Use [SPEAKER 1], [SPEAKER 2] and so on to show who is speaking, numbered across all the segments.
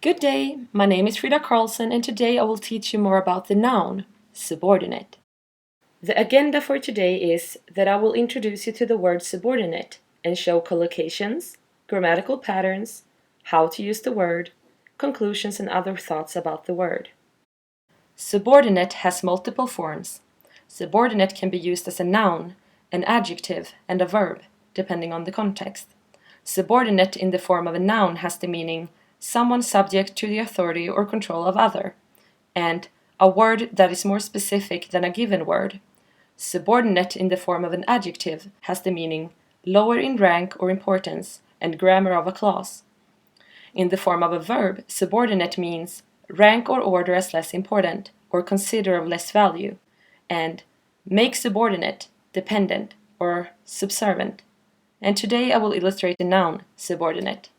[SPEAKER 1] Good day, my name is Frida Carlson and today I will teach you more about the noun, subordinate. The agenda for today is that I will introduce you to the word subordinate and show collocations, grammatical patterns, how to use the word, conclusions and other thoughts about the word. Subordinate has multiple forms. Subordinate can be used as a noun, an adjective, and a verb, depending on the context. Subordinate in the form of a noun has the meaning someone subject to the authority or control of other, and a word that is more specific than a given word. Subordinate in the form of an adjective has the meaning lower in rank or importance and grammar of a clause. In the form of a verb, subordinate means rank or order as less important or consider of less value, and make subordinate, dependent, or subservient. And today I will illustrate the noun subordinate.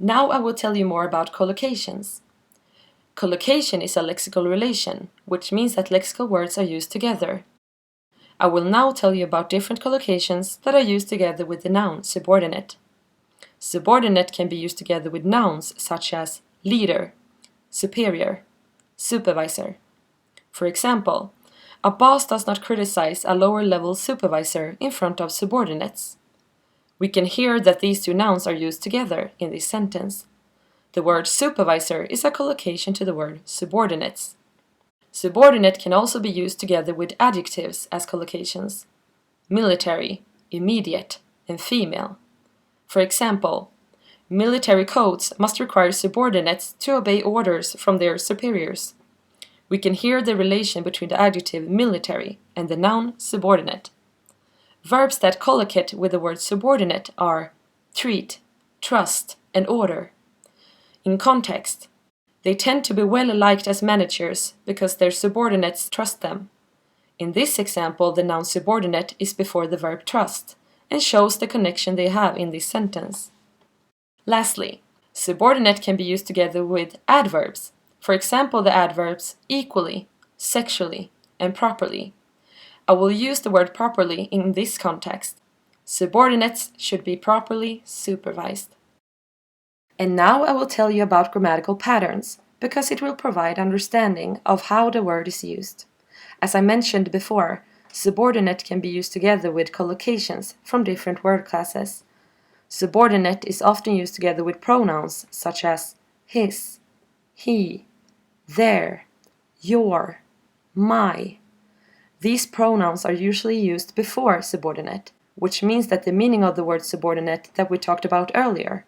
[SPEAKER 1] Now I will tell you more about collocations. Collocation is a lexical relation, which means that lexical words are used together. I will now tell you about different collocations that are used together with the noun subordinate. Subordinate can be used together with nouns such as leader, superior, supervisor. For example, a boss does not criticize a lower-level supervisor in front of subordinates. We can hear that these two nouns are used together in this sentence. The word supervisor is a collocation to the word subordinates. Subordinate can also be used together with adjectives as collocations: military, immediate, and female. For example, military codes must require subordinates to obey orders from their superiors. We can hear the relation between the adjective military and the noun subordinate. Verbs that collocate with the word subordinate are treat, trust, and order. In context, they tend to be well liked as managers because their subordinates trust them. In this example, the noun subordinate is before the verb trust and shows the connection they have in this sentence. Lastly, subordinate can be used together with adverbs. For example, the adverbs equally, sexually, and properly. I will use the word properly in this context. Subordinates should be properly supervised. And now I will tell you about grammatical patterns, because it will provide understanding of how the word is used. As I mentioned before, subordinate can be used together with collocations from different word classes. Subordinate is often used together with pronouns such as his, he, their, your, my. These pronouns are usually used before subordinate, which means that the meaning of the word subordinate that we talked about earlier,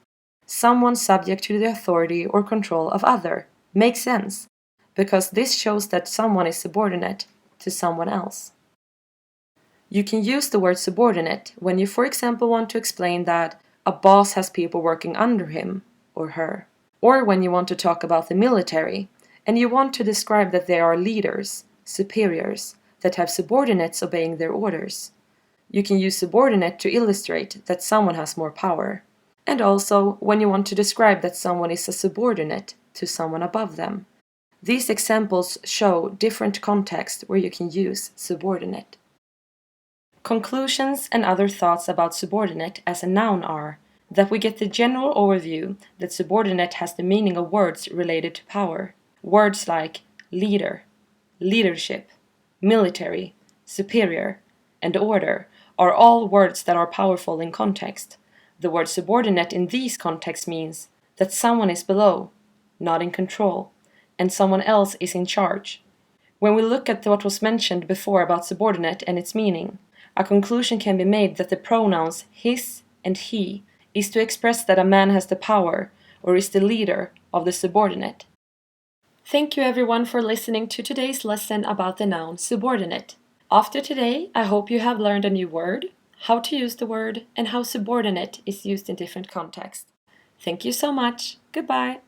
[SPEAKER 1] someone subject to the authority or control of other, makes sense, because this shows that someone is subordinate to someone else. You can use the word subordinate when you, for example, want to explain that a boss has people working under him or her, or when you want to talk about the military and you want to describe that they are leaders, superiors, that have subordinates obeying their orders. You can use subordinate to illustrate that someone has more power, and also when you want to describe that someone is a subordinate to someone above them. These examples show different contexts where you can use subordinate. Conclusions and other thoughts about subordinate as a noun are that we get the general overview that subordinate has the meaning of words related to power. Words like leader, leadership, military, superior, and order are all words that are powerful in context. The word subordinate in these contexts means that someone is below, not in control, and someone else is in charge. When we look at what was mentioned before about subordinate and its meaning, a conclusion can be made that the pronouns his and he is to express that a man has the power or is the leader of the subordinate. Thank you everyone for listening to today's lesson about the noun subordinate. After today, I hope you have learned a new word, how to use the word, and how subordinate is used in different contexts. Thank you so much. Goodbye.